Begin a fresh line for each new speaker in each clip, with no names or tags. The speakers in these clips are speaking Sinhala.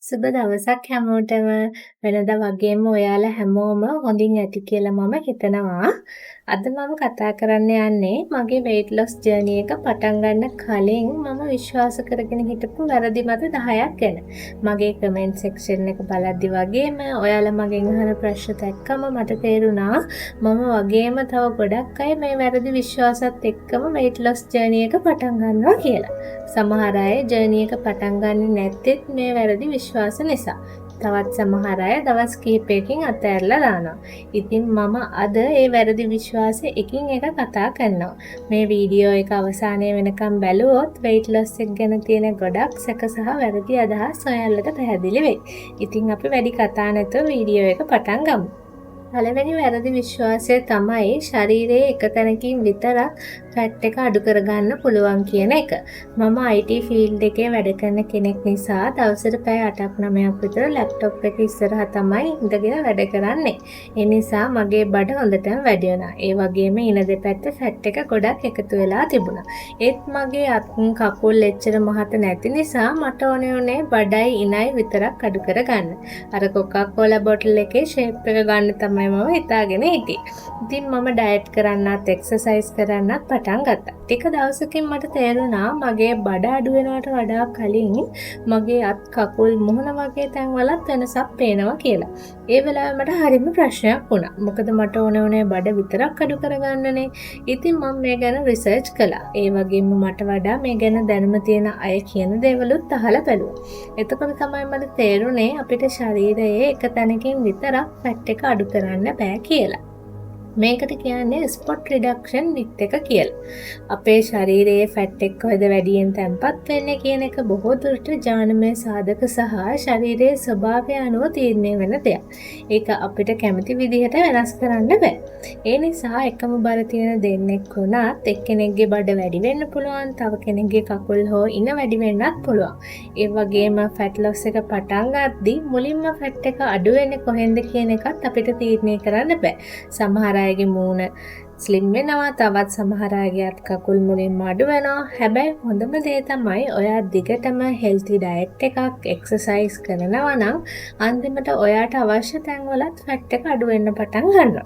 සුබ දවසක් හැමෝටම වෙනදා වගේම ඔයාලා හැමෝම හොඳින් ඇති කියලා මම හිතනවා. අද මම කතා කරන්න යන්නේ මගේ weight loss journey එක පටන් ගන්න කලින් මම විශ්වාස කරගෙන හිටපු වැරදි මත 10ක් ගැන. මගේ comment section එක බලද්දි වගේම ඔයාලා මගෙන් අහන ප්‍රශ්න දැක්කම මට තේරුණා මම වගේම තව ගොඩක් අය මේ වැරදි විශ්වාසات එක්කම weight loss journey එක පටන් ගන්නවා කියලා. සමහර අය journey එක පටන් ගන්නේ නැත්තේත් මේ වැරදි විශ්වාස නිසා. තවත් සමහර අය දවස් කිහිපයකින් අතහැරලා දානවා. ඉතින් මම අද ඒ වැරදි විශ්වාස එකින් එක කතා කරනවා. මේ වීඩියෝ එක අවසානයේ වෙනකම් බැලුවොත් weight loss එක ගැන තියෙන ගොඩක් සැක සහ වැරදි අදහස් ඔයාලට පැහැදිලි වෙයි. ඉතින් අපි වැඩි කතා නැතුව වීඩියෝ එක පටන් ගමු. පළවෙනි වැරදි විශ්වාසය තමයි ශරීරයේ එක තැනකින් විතරක් ෆැට් එක අඩු කරගන්න පුළුවන් කියන එක. මම IT ෆීල්ඩ් එකේ වැඩ කරන කෙනෙක් නිසා දවසට පැය 8-9ක් විතර ලැප්ටොප් එක ඉස්සරහා තමයි ඉඳගෙන වැඩ කරන්නේ. ඒ නිසා මගේ බඩ හොඳටම වැඩි වුණා. ඒ වගේම ඉන දෙපැත්තේ ෆැට් එක ගොඩක් එකතු වෙලා තිබුණා. ඒත් මගේ කකුල් එච්චර මහත නැති නිසා මට ඕනේ බඩයි ඉනයි විතරක් අඩු කරගන්න. අර කොකාකෝලා බොටල් එකේ ෂේප් එක ගන්න තමයි මම හිතාගෙන හිටියේ. ඉතින් මම ඩයට් කරන්නත් එක්සර්සයිස් කරන්නත් පටන් ගත්තා. ටික දවසකින් මට තේරුණා මගේ බඩ අඩු වෙනවට වඩා කලින් මගේ අත් කකුල් මුහුණ වගේ තැන්වලත් වෙනසක් පේනවා කියලා. ඒ වෙලාවේ මට හරිම ප්‍රශ්නයක් වුණා. මොකද මට ඕනේ බඩ විතරක් අඩු කරගන්නනේ. ඉතින් මම මේ ගැන රිසර්ච් කළා. ඒ වගේම මට වඩා මේ ගැන දැනුම තියෙන අය කියන දේවලුත් අහලා බැලුවා. එතකොට තමයි මට තේරුනේ අපිට ශරීරයේ එක තැනකින් විතරක් ෆැට් එක අඩු කරන්න බෑ කියලා. මේකට කියන්නේ ස්පොට් රිඩක්ෂන් විත් එක කියලා. අපේ ශරීරයේ ෆැට් එක කොහෙද වැඩියෙන් තැන්පත් වෙන්නේ කියන එක බොහෝ දුරට ජානමය සාධක සහ ශරීරයේ ස්වභාවය අනුව තීරණය වෙන දෙයක්. ඒක අපිට කැමති විදිහට වෙනස් කරන්න බෑ. ඒ නිසා එකම බර තියෙන දෙන්නෙක් වුණත් එක්කෙනෙක්ගේ බඩ වැඩි වෙන්න පුළුවන්, තව කෙනෙක්ගේ කකුල් හෝ ඉන වැඩි වෙන්නත් පුළුවන්. ඒ වගේම ෆැට් ලොස් එක පටන් ගද්දී මුලින්ම ෆැට් එක අඩු වෙන්නේ කොහෙන්ද කියන එකත් අපිට තීරණය කරන්න බෑ. සමහර අයගේ මූණ ස්ලිම් වෙනවා, තවත් සමහර අයගේ අත් කකුල් මුලින්ම අඩු වෙනවා. හැබැයි හොඳම දේ තමයි ඔයා දිගටම හෙල්ති ඩයට් එකක් එක්සර්සයිස් කරනවා නම් අන්තිමට ඔයාට අවශ්‍ය තැන්වලත් ෆැට් එක අඩු වෙන්න පටන් ගන්නවා.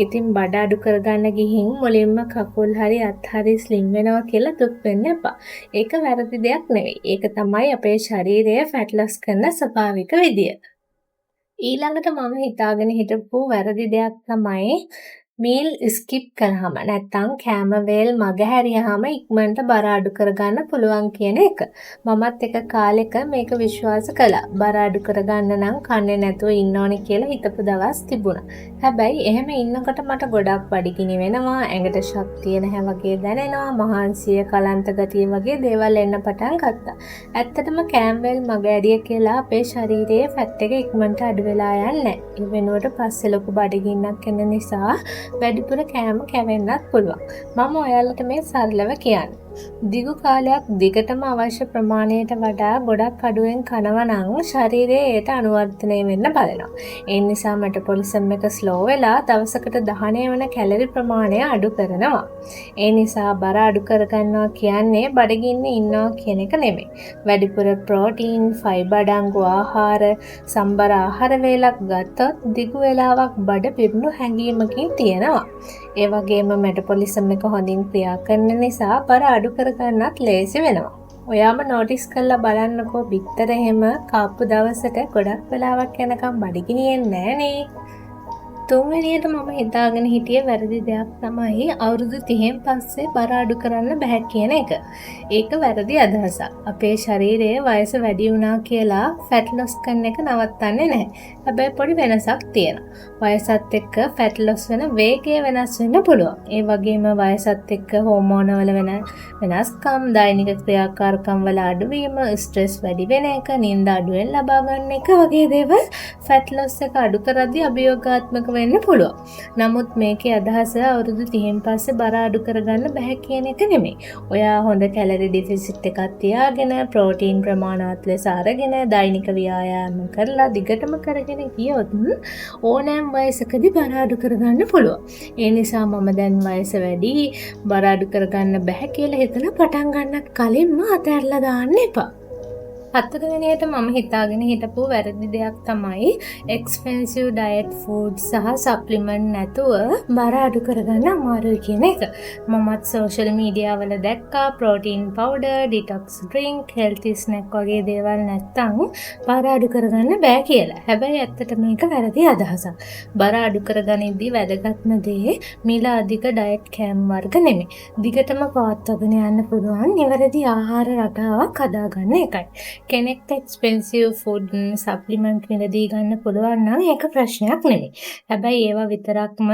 ඉතින් බඩ අඩු කරගන්න ගිහින් මුලින්ම කකුල් හරි අත් හරි ස්ලිම් වෙනවා කියලා දුක් වෙන්න එපා. ඒක වැරදි දෙයක් නෙවෙයි. ඒක තමයි අපේ ශරීරය ෆැට් ලොස් කරන ස්වභාවික විදිය. ඊළඟට මම හිතාගෙන හිටපු වැරදි දෙයක් තමයි මීල් ස්කිප් කරාම නැත්නම් කෑම වේල් මගහැරියාම ඉක්මනට බර අඩු කරගන්න පුළුවන් කියන එක. මමත් එක කාලෙක මේක විශ්වාස කළා. බර අඩු කරගන්න නම් කන්නේ නැතුව ඉන්න ඕනේ කියලා හිතපු දවස් තිබුණා. හැබැයි එහෙම ඉන්නකොට මට ගොඩක් බඩගිනි වෙනවා, ඇඟට ශක්තිය නැහැ වගේ දැනෙනවා, මහන්සිය කලන්ත ගතිය වගේ දේවල් එන්න පටන් ගත්තා. ඇත්තටම කෑම වේල් මගහැරිය කියලා අපේ ශරීරයේ ෆැට් එක ඉක්මනට අඩු වෙලා යන්නේ නැහැ. ඒ වෙනුවට පස්සේ ලොකු බඩගින්නක් එන නිසා වැඩිපුර කෑම කැවෙන්නත් පුළුවන්. මම ඔයාලට මේ සරලව කියන්නේ. දිගු කාලයක් දිගටම අවශ්‍ය ප්‍රමාණයට වඩා ගොඩක් අඩුවෙන් කනවා නම් ශරීරයේ ඒට අනුවර්තනය වෙන්න බලනවා. ඒ නිසා මෙටබොලිසම් එක ස්ලෝ වෙලා දවසකට දහනය වන කැලරි ප්‍රමාණය අඩු කරනවා. ඒ නිසා බර අඩු කරගන්නවා කියන්නේ බඩගින්න ඉන්නවා කියන එක නෙමෙයි. වැඩිපුර ප්‍රෝටීන්, ෆයිබර් අඩංගු ආහාර, සම්බර ආහාර වේලක් ගත්තොත් දිගු වේලාවක් බඩ පිරුණු හැඟීමකින් තියෙනවා. ඒ වගේම මෙටබොලිසම් එක හොඳින් ක්‍රියා කරන නිසා බර අඩු කරගන්නත් ලේසි වෙනවා. ඔයාම නෝටිස් කරලා බලන්නකෝ බිත්තර එහෙම කාපු දවසට ගොඩක් වෙලාවක් යනකම් බඩගිනියෙන්නේ නැහනේ. තුන්වෙනියට මම හිතාගෙන හිටියේ වැරදි දෙයක් තමයි අවුරුදු 30න් පස්සේ බර අඩු කරන්න බෑ කියන එක. ඒක වැරදි අදහසක්. අපේ ශරීරයේ වයස වැඩි වුණා කියලා ෆැට් ලොස් කරන එක නවත්තන්නේ නැහැ. හැබැයි පොඩි වෙනසක් තියෙනවා. වයසත් එක්ක ෆැට් ලොස් වෙන වේගය වෙනස් වෙන්න පුළුවන්. ඒ වගේම වයසත් එක්ක හෝමෝන වල වෙන වෙනස්කම්, දෛනික ක්‍රියාකාරකම් වල අඩුවීම, ස්ට්‍රෙස් වැඩි වෙන එක, නිින්ද අඩුවෙන් ලබා ගන්න එක වගේ දේවල් ෆැට් ලොස් එක අඩු කරද්දී අභියෝගාත්මක වෙන්න පුළුවන්. නමුත් මේකේ අදහස අවුරුදු 30න් පස්සේ බර අඩු කරගන්න බෑ කියන එක නෙමෙයි. ඔයා හොඳ කැලරි ඩිෆිසිට් එකක් තියාගෙන, ප්‍රෝටීන් ප්‍රමාණවත් ලෙස අරගෙන, දෛනික ව්‍යායාම කරලා දිගටම කරගෙන ගියොත් ඕනෑම වයසකදී බර අඩු කරගන්න පුළුවන්. ඒ නිසා මම දැන් වයස වැඩි, බර අඩු කරගන්න බෑ කියලා හිතලා පටන් ගන්නත් කලින්ම අතහැරලා දාන්න එපා. හතරවෙනියට මම හිතාගෙන හිටපු වැරදි දෙයක් තමයි එක්ස්පෙන්සිව් ඩයට් ෆුඩ් සහ සප්ලිමන්ට් නැතුව බර අඩු කරගන්න අමාරුයි කියන එක. මමත් සෝෂල් මීඩියා වල දැක්කා ප්‍රෝටීන් පවුඩර්, ඩිටොක්ස් ඩ්‍රින්ක්, හෙල්ති ස්නැක් වගේ දේවල් නැත්තම් බර අඩු කරගන්න බෑ කියලා. හැබැයි ඇත්තට මේක වැරදි අදහසක්. බර අඩු කරගනිද්දී වැදගත්ම දේ මිල අධික ඩයට් කෑම වර්ග නෙමෙයි. දිගටම පවත්වාගෙන යන්න පුළුවන් නිවැරදි ආහාර රටාවක් හදාගන්න එකයි. කෙනෙක්ට එක්ස්පෙන්සිව් ෆුඩ් සප්ලිමන්ට් මිලදී ගන්න පුළුවන් නම් ඒක ප්‍රශ්නයක් නෙමෙයි. හැබැයි ඒවා විතරක්ම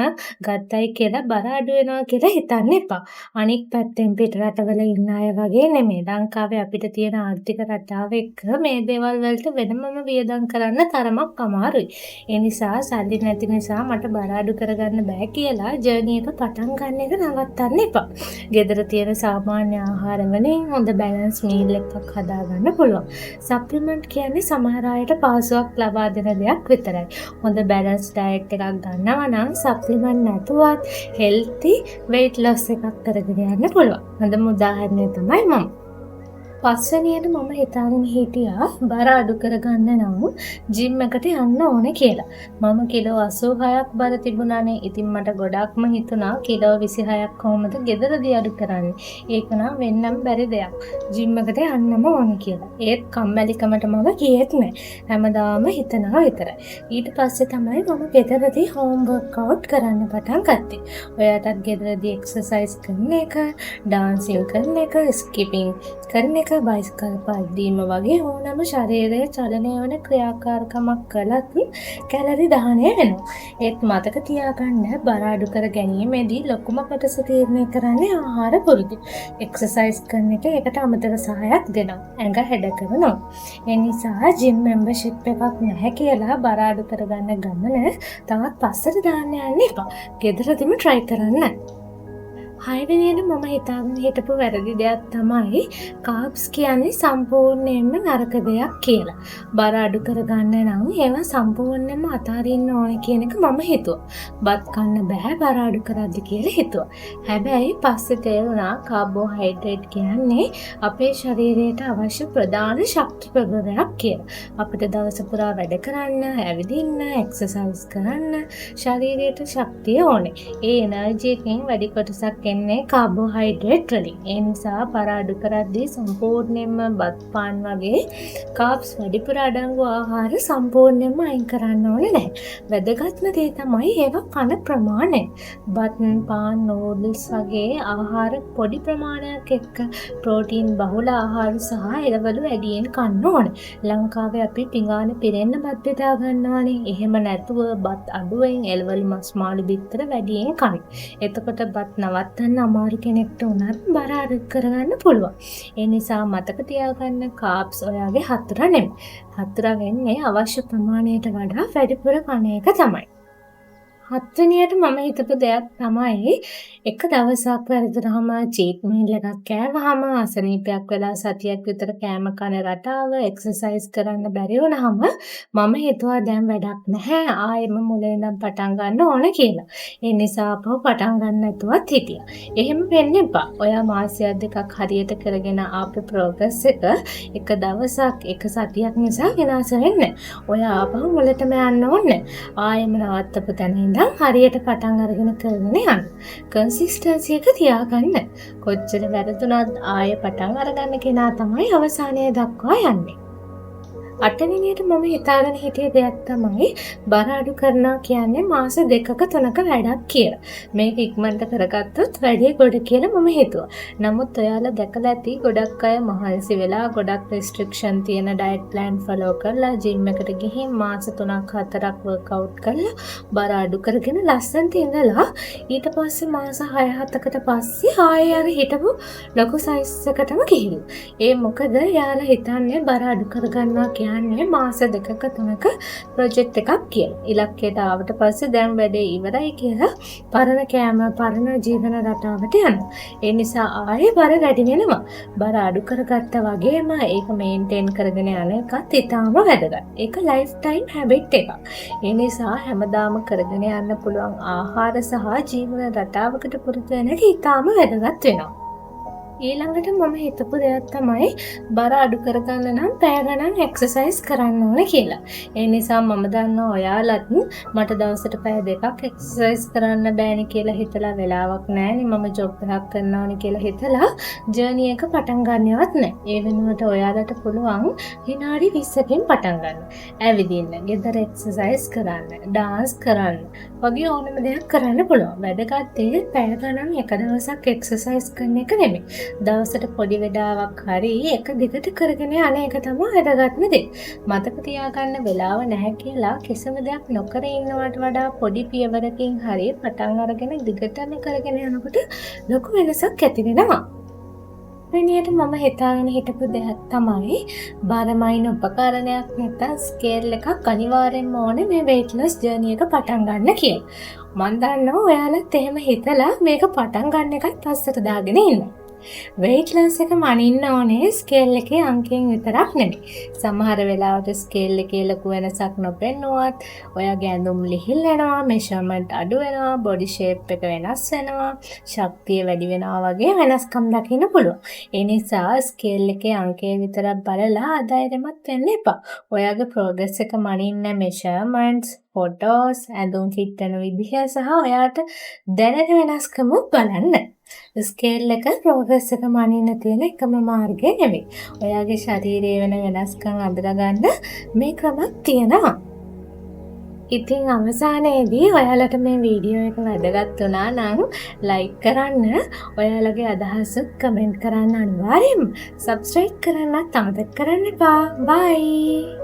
ගත්තයි කියලා බර අඩු වෙනවා කියලා හිතන්න එපා. අනික් පැත්තෙන් පිට රටවල ඉන්න අය වගේ නෙමෙයි. ලංකාවේ අපිට තියෙන ආර්ථික රටාව එක්ක මේ දේවල් වලට වෙනමම වියදම් කරන්න තරමක් අමාරුයි. ඒ නිසා සල්ලි නැති නිසා මට බර අඩු කරගන්න බෑ කියලා ජර්නි එක පටන් ගන්න එක නවත්තන්න එපා. ගෙදර තියෙන සාමාන්‍ය ආහාර වලින් හොඳ බැලන්ස් මීල් එකක් හදාගන්න පුළුවන්. සප්ලිමන්ට් කියන්නේ සමහර අයට පහසුවක් ලබා දෙන දෙයක් විතරයි. හොඳ බැලන්ස් ඩයට් එකක් ගන්නවා නම් සප්ලිමන්ට් නැතුවත් හෙල්ති weight loss එකක් කරගෙන යන්න පුළුවන්. හොඳම උදාහරණය තමයි මම. පස්වෙනියට මම හිතාගෙන හිටියා බර අඩු කරගන්න නම් ජිම් එකට යන්න ඕනේ කියලා. මම කිලෝ 86ක් බර තිබුණානේ. ඉතින් මට ගොඩක්ම හිතුණා කිලෝ 26ක් කොහොමද ගෙදරදී අඩු කරන්නේ. ඒක නම් වෙන්නම් බැරි දෙයක්. ජිම් එකට යන්නම ඕනේ කියලා. ඒත් කම්මැලිකමට මම ගියෙත් නෑ. හැමදාම හිතනවා විතරයි. ඊට පස්සේ තමයි මම ගෙදරදී හෝම් වර්ක්අවුට් කරන්න පටන් ගත්තේ. ඔයාටත් ගෙදරදී එක්සර්සයිස් කරන එක, ඩාන්සින් කරන එක, ස්කිපින් කරන එක, බයිස්කල් පද්දීම වගේ ඕනම ශරීරයේ චලනය වන ක්‍රියාකාරකමක් කළත් කැලරි දහනය වෙනවා. ඒත් මතක තියාගන්න බර අඩු කර ගැනීමේදී ලොකුම කොටස තීරණය කරන්නේ ආහාර පුරුදු. එක්සර්සයිස් කරන එක ඒකට අමතර සහායක් දෙනවා. ඇඟ හැඩ කරනවා. ඒ නිසා ජිම් මෙම්බර්ෂිප් එකක් නැහැ කියලා බර අඩු කරගන්න ගමන තවත් පස්සට දාන්න යන්න එපා. ගෙදරදීම try කරන්න. හයවෙනියට මම හිතාගෙන හිටපු වැරදි දෙයක් තමයි කාබ්ස් කියන්නේ සම්පූර්ණයෙන්ම නරක දෙයක් කියලා. බර අඩු කරගන්න නම් ඒවා සම්පූර්ණයෙන්ම අතාරින්න ඕනේ කියන එක මම හිතුවා. බත් කන්න බෑ බර අඩු කරද්දි කියලා හිතුවා. හැබැයි පස්සේ තේරුණා කාබෝහයිඩ්‍රේට් කියන්නේ අපේ ශරීරයට අවශ්‍ය ප්‍රධාන ශක්ති ප්‍රභවයක් කියලා. අපිට දවස පුරා වැඩ කරන්න, ඇවිදින්න, එක්සර්සයිස් කරන්න ශරීරයට ශක්තිය ඕනේ. ඒ එනර්ජි එකෙන් වැඩි කොටසක් එන්නේ කාබෝහයිඩ්‍රේට් වලින්. ඒ නිසා බර අඩු කරද්දී සම්පූර්ණයෙන්ම බත් පාන් වගේ කාබ්ස් වැඩිපුර අඩංගු ආහාර සම්පූර්ණයෙන්ම අයින් කරන්න ඕනේ නැහැ. වැදගත්ම දේ තමයි ඒවා කන ප්‍රමාණය. බත් පාන් නූඩල්ස් වගේ ආහාර පොඩි ප්‍රමාණයක් එක්ක ප්‍රෝටීන් බහුල ආහාර සහ එළවලු වැඩියෙන් කන්න ඕනේ. ලංකාවේ අපි පිඟාන පිරෙන්න බත් බෙදා ගන්නවානේ. එහෙම නැතුව බත් අඩුවෙන් එළවලු මස් මාළු බිත්තර වැඩියෙන් කන්න. එතකොට බත් නවත්තන්න අමාරු කෙනෙක්ට උනත් බර අඩු කරගන්න පුළුවන්. ඒ නිසා මතක තියාගන්න කාබ්ස් ඔයාගේ හතුර නෙමෙයි. හතුර වෙන්නේ අවශ්‍ය ප්‍රමාණයට වඩා වැඩිපුර කන එක තමයි. හත්වෙනියට මම හිතපු දෙයක් තමයි එක දවසක් වැරදුනහම චීට් මීල් එකක් කෑවහම අසනීපයක් වෙලා සතියක් විතර කෑම කන රටාව එක්සර්සයිස් කරන්න බැරි වුණාම මම හිතුවා දැන් වැඩක් නැහැ ආයෙම මුලින් ඉඳන් පටන් ගන්න ඕන කියලා. ඒ නිසා අපව පටන් ගන්න නැතුවත් හිටියා. එහෙම වෙන්න එපා. ඔයා මාසයක් දෙකක් හරියට කරගෙන ආපු ප්‍රෝග්‍රස් එක දවසක් එක සතියක් නිසා විනාශ වෙන්නේ. ඔයා ආපහු මුලටම යන්න ඕනේ. ආයෙම නවත්තපු තැන ඉඳන් හරියට පටන් අරගෙන කරගෙන යන්න. කන්සිස්ටන්සි එක තියාගන්න. කොච්චර වැරදුනත් ආයෙ පටන් අරගන්න කෙනා තමයි අවසානයේ දක්වා යන්නේ. අටවෙනියට මම හිතාගෙන හිටිය දෙයක් තමයි බර අඩු කරනවා කියන්නේ මාස 2ක 3ක වැඩක් කියලා. මේක ඉක්මනට කරගත්තොත් වැඩේ ගොඩ කියලා මම හිතුවා. නමුත් ඔයාලා දැකලා ඇති ගොඩක් අය මහන්සි වෙලා ගොඩක් රෙස්ට්‍රික්ෂන් තියෙන ඩයට් ප්ලෑන් ෆලෝ කරලා ජිම් එකට ගිහින් මාස 3ක් 4ක් වර්ක්අවුට් කරලා බර අඩු කරගෙන ලස්සනට ඉඳලා ඊට පස්සේ මාස 6-7කට පස්සේ ආයෙ අර හිටපු ලොකු සයිස් එකටම ගිහිල්ලා. ඒ මොකද යාලා හිතන්නේ බර අඩු කරගන්නවා කියන්නේ මාස 2ක 3ක ප්‍රොජෙක්ට් එකක් කියලා. ඉලක්කයට ආවට පස්සේ දැන් වැඩේ ඉවරයි කියලා පරණ කෑම පරණ ජීවන රටාවට යනවා. ඒ නිසා ආයෙ බර වැඩි වෙනවා. බර අඩු කරගත්තා වගේම ඒක මේන්ටේන් කරගෙන යන එකත් ඉතාම වැදගත්. ඒක ලයිෆ් ටයිම් හැබිට් එකක්. ඒ නිසා හැමදාම කරගෙන යන්න පුළුවන් ආහාර සහ ජීවන රටාවකට පුරුදු වෙන එක ඉතාම වැදගත් වෙනවා. ඊළඟට මම හිතපු දෙයක් තමයි බර අඩු කරගන්න නම් පැය ගණන් එක්සර්සයිස් කරන්න ඕන කියලා. ඒ නිසා මම දන්නවා ඔයාලත් මට දවසට පැය 2ක් එක්සර්සයිස් කරන්න බෑනේ කියලා හිතලා වෙලාවක් නැහැනේ මම ජොබ් එකක් කරනවා නේ කියලා හිතලා ජර්නි එක පටන් ගන්නවත් නැහැ. ඒ වෙනුවට ඔයාලට පුළුවන් විනාඩි 20කින් පටන් ගන්න. ඇවිදින්න, ගෙදර එක්සර්සයිස් කරන්න, ඩාන්ස් කරන්න වගේ ඕනම දෙයක් කරන්න පුළුවන්. වැදගත් දේ පැය ගණන් එක දවසක් එක්සර්සයිස් කරන එක නෙමෙයි. දවසට පොඩි වෙලාවක් හරි එක දිගට කරගෙන යන එක තමයි වැදගත්ම දේ. මතක තියාගන්න වෙලාව නැහැ කියලා කිසිම දෙයක් නොකර ඉන්නවට වඩා පොඩි පියවරකින් හරි පටන් අරගෙන දිගටම කරගෙන යනකොට ලොකු වෙනසක් ඇති වෙනවා. වෙනියට මම හිතාගෙන හිටපු දෙයක් තමයි බාරමයින් උපකරණයක් නැත්නම් ස්කේල් එකක් අනිවාර්යෙන්ම ඕනේ මේ weight loss journey එක පටන් ගන්න කියලා. මම දන්නවා ඔයාලත් එහෙම හිතලා මේක පටන් ගන්න එකත් පස්සට දාගෙන ඉන්නවා. weight loss එක මනින්න ඕනේ ස්කේල් එකේ අංකයෙන් විතරක් නෙමෙයි. සමහර වෙලාවට ස්කේල් එකේ ලොකු වෙනසක් නොපෙන්නුවත් ඔයාගේ ඇඳුම් ලිහිල් වෙනවා, මෙෂර්මන්ට් අඩු වෙනවා, බොඩි ෂේප් එක වෙනස් වෙනවා, ශක්තිය වැඩි වෙනවා වගේ වෙනස්කම් දකින්න පුළුවන්. ඒ නිසා ස්කේල් එකේ අංකය විතරක් බලලා අධෛර්යමත් වෙන්න එපා. ඔයාගේ ප්‍රෝග්‍රස් එක මනින්න මෙෂර්මන්ට්ස්, ෆොටෝස්, ඇඳුම් ෆිට වෙන විදිහ සහ ඔයාට දැනෙන වෙනස්කම බලන්න. ස්කේල් එක ප්‍රෝග්‍රස් එක මනින්න තියෙන එකම මාර්ගය නෙවෙයි. ඔයාගේ ශරීරයේ වෙන වෙනස්කම් අඳුරගන්න මේ ක්‍රමයක් තියෙනවා. ඉතින් අවසානයේදී ඔයාලට මේ වීඩියෝ එක වැදගත් වුණා නම් ලයික් කරන්න, ඔයාලගේ අදහස් කමෙන්ට් කරන්න අනිවාර්යයෙන්ම. සබ්ස්ක්‍රයිබ් කරන්නත් අමතක කරන්න එපා. බයි.